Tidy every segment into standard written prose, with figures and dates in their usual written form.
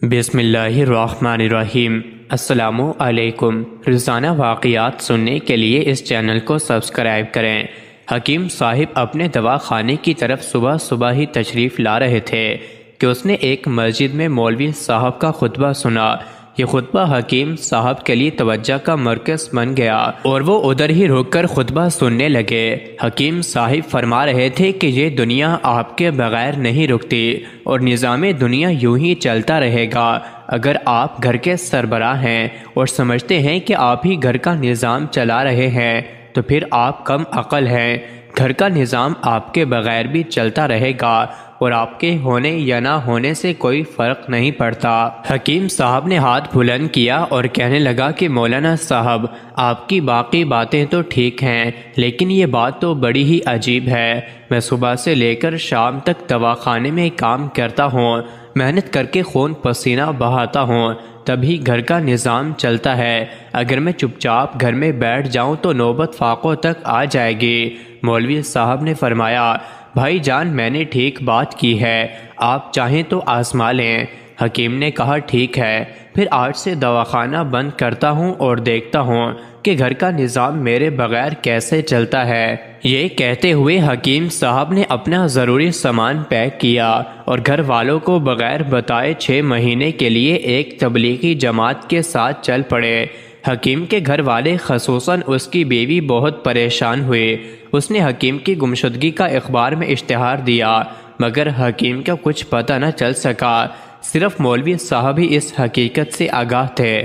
بسم اللہ الرحمن الرحیم۔ السلام علیکم۔ روزانہ واقعات سننے کے لیے اس چینل کو سبسکرائب کریں۔ حکیم صاحب اپنے دواخانے کی طرف صبح صبح ہی تشریف لا رہے تھے کہ اس نے ایک مسجد میں مولوی صاحب کا خطبہ سنا۔ یہ خطبہ حکیم صاحب کے لیے توجہ کا مرکز بن گیا اور وہ ادھر ہی رک کر خطبہ سننے لگے۔ حکیم صاحب فرما رہے تھے کہ یہ دنیا آپ کے بغیر نہیں رکتی اور نظام دنیا یوں ہی چلتا رہے گا۔ اگر آپ گھر کے سربراہ ہیں اور سمجھتے ہیں کہ آپ ہی گھر کا نظام چلا رہے ہیں تو پھر آپ کم عقل ہیں۔ گھر کا نظام آپ کے بغیر بھی چلتا رہے گا اور آپ کے ہونے یا نہ ہونے سے کوئی فرق نہیں پڑتا۔ حکیم صاحب نے ہاتھ بلند کیا اور کہنے لگا کہ مولانا صاحب، آپ کی باقی باتیں تو ٹھیک ہیں لیکن یہ بات تو بڑی ہی عجیب ہے۔ میں صبح سے لے کر شام تک دواخانے میں کام کرتا ہوں، محنت کر کے خون پسینہ بہاتا ہوں، تبھی گھر کا نظام چلتا ہے۔ اگر میں چپ چاپ گھر میں بیٹھ جاؤں تو نوبت فاقوں تک آ جائے گی۔ مولوی صاحب نے فرمایا، بھائی جان میں نے ٹھیک بات کی ہے، آپ چاہیں تو آزما لیں۔ حکیم نے کہا ٹھیک ہے، پھر آج سے دواخانہ بند کرتا ہوں اور دیکھتا ہوں کہ گھر کا نظام میرے بغیر کیسے چلتا ہے۔ یہ کہتے ہوئے حکیم صاحب نے اپنا ضروری سامان پیک کیا اور گھر والوں کو بغیر بتائے 6 مہینے کے لیے ایک تبلیغی جماعت کے ساتھ چل پڑے۔ حکیم کے گھر والے خصوصاً اس کی بیوی بہت پریشان ہوئے۔ اس نے حکیم کی گمشدگی کا اخبار میں اشتہار دیا مگر حکیم کا کچھ پتہ نہ چل سکا۔ صرف مولوی صاحب ہی اس حقیقت سے آگاہ تھے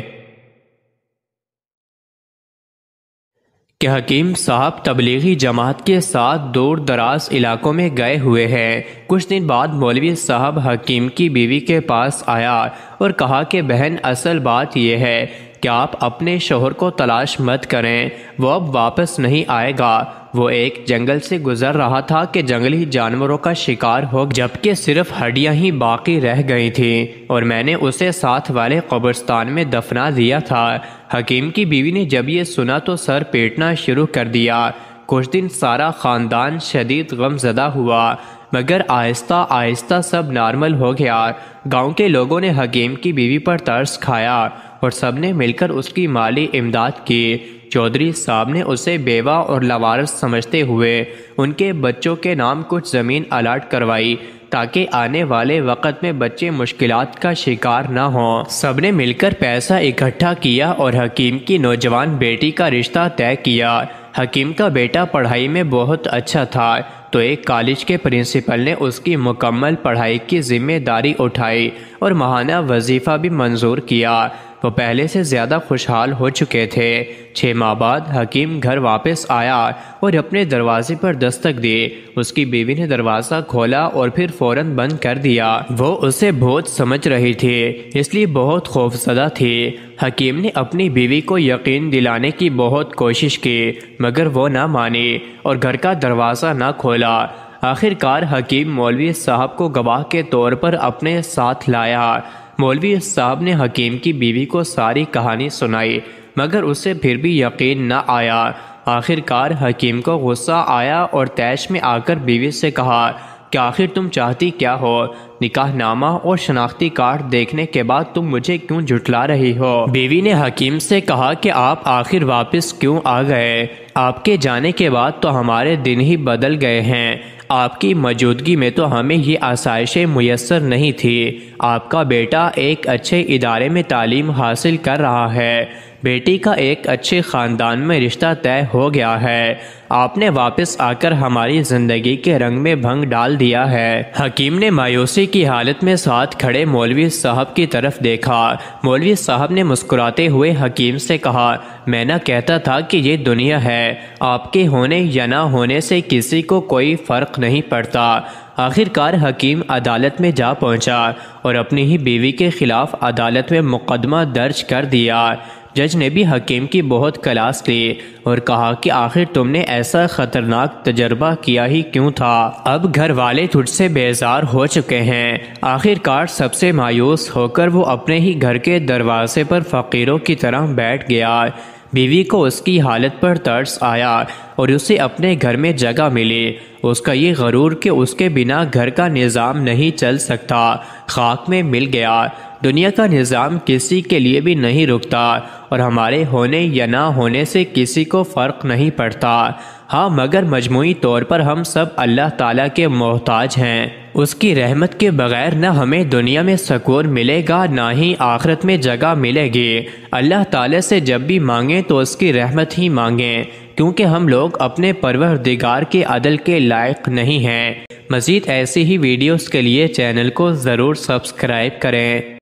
کہ حکیم صاحب تبلیغی جماعت کے ساتھ دور دراز علاقوں میں گئے ہوئے ہیں۔ کچھ دن بعد مولوی صاحب حکیم کی بیوی کے پاس آیا اور کہا کہ بہن، اصل بات یہ ہے کہ آپ اپنے شوہر کو تلاش مت کریں، وہ اب واپس نہیں آئے گا۔ وہ ایک جنگل سے گزر رہا تھا کہ جنگلی جانوروں کا شکار ہو جبکہ صرف ہڈیاں ہی باقی رہ گئی تھیں اور میں نے اسے ساتھ والے قبرستان میں دفنا دیا تھا۔ حکیم کی بیوی نے جب یہ سنا تو سر پیٹنا شروع کر دیا۔ کچھ دن سارا خاندان شدید غم زدہ ہوا مگر آہستہ آہستہ سب نارمل ہو گیا۔ گاؤں کے لوگوں نے حکیم کی بیوی پر ترس کھایا اور سب نے مل کر اس کی مالی امداد کی۔ چودھری صاحب نے اسے بیوہ اور لاوارث سمجھتے ہوئے ان کے بچوں کے نام کچھ زمین الاٹ کروائی تاکہ آنے والے وقت میں بچے مشکلات کا شکار نہ ہوں۔ سب نے مل کر پیسہ اکٹھا کیا اور حکیم کی نوجوان بیٹی کا رشتہ طے کیا۔ حکیم کا بیٹا پڑھائی میں بہت اچھا تھا تو ایک کالج کے پرنسپل نے اس کی مکمل پڑھائی کی ذمہ داری اٹھائی اور ماہانہ وظیفہ بھی منظور کیا۔ وہ پہلے سے زیادہ خوشحال ہو چکے تھے۔ 6 ماہ بعد حکیم گھر واپس آیا اور اپنے دروازے پر دستک دی۔ اس کی بیوی نے دروازہ کھولا اور پھر فوراً بند کر دیا۔ وہ اسے بہت سمجھ رہی تھی اس لیے بہت خوفزدہ تھی۔ حکیم نے اپنی بیوی کو یقین دلانے کی بہت کوشش کی مگر وہ نہ مانی اور گھر کا دروازہ نہ کھولا۔ آخر کار حکیم مولوی صاحب کو گواہ کے طور پر اپنے ساتھ لایا۔ مولوی صاحب نے حکیم کی بیوی کو ساری کہانی سنائی مگر اسے پھر بھی یقین نہ آیا۔ آخر کار حکیم کو غصہ آیا اور طیش میں آ کر بیوی سے کہا کہ آخر تم چاہتی کیا ہو؟ نکاح نامہ اور شناختی کارڈ دیکھنے کے بعد تم مجھے کیوں جھٹلا رہی ہو؟ بیوی نے حکیم سے کہا کہ آپ آخر واپس کیوں آ گئے؟ آپ کے جانے کے بعد تو ہمارے دن ہی بدل گئے ہیں۔ آپ کی موجودگی میں تو ہمیں یہ آسائشیں میسر نہیں تھی۔ آپ کا بیٹا ایک اچھے ادارے میں تعلیم حاصل کر رہا ہے، بیٹی کا ایک اچھے خاندان میں رشتہ طے ہو گیا ہے۔ آپ نے واپس آ کر ہماری زندگی کے رنگ میں بھنگ ڈال دیا ہے۔ حکیم نے مایوسی کی حالت میں ساتھ کھڑے مولوی صاحب کی طرف دیکھا۔ مولوی صاحب نے مسکراتے ہوئے حکیم سے کہا، میں نہ کہتا تھا کہ یہ دنیا ہے، آپ کے ہونے یا نہ ہونے سے کسی کو کوئی فرق نہیں پڑتا۔ آخر کار حکیم عدالت میں جا پہنچا اور اپنی ہی بیوی کے خلاف عدالت میں مقدمہ درج کر دیا۔ جج نے بھی حکیم کی بہت کلاس لی اور کہا کہ آخر تم نے ایسا خطرناک تجربہ کیا ہی کیوں تھا؟ اب گھر والے تجھ سے بیزار ہو چکے ہیں۔ آخر کار سب سے مایوس ہو کر وہ اپنے ہی گھر کے دروازے پر فقیروں کی طرح بیٹھ گیا۔ بیوی کو اس کی حالت پر ترس آیا اور اسے اپنے گھر میں جگہ ملی۔ اس کا یہ غرور کہ اس کے بنا گھر کا نظام نہیں چل سکتا خاک میں مل گیا۔ دنیا کا نظام کسی کے لیے بھی نہیں رکتا اور ہمارے ہونے یا نہ ہونے سے کسی کو فرق نہیں پڑتا۔ ہاں، مگر مجموعی طور پر ہم سب اللہ تعالیٰ کے محتاج ہیں۔ اس کی رحمت کے بغیر نہ ہمیں دنیا میں سکون ملے گا نہ ہی آخرت میں جگہ ملے گی۔ اللہ تعالیٰ سے جب بھی مانگیں تو اس کی رحمت ہی مانگیں، کیونکہ ہم لوگ اپنے پروردگار کے عدل کے لائق نہیں ہیں۔ مزید ایسی ہی ویڈیوز کے لیے چینل کو ضرور سبسکرائب کریں۔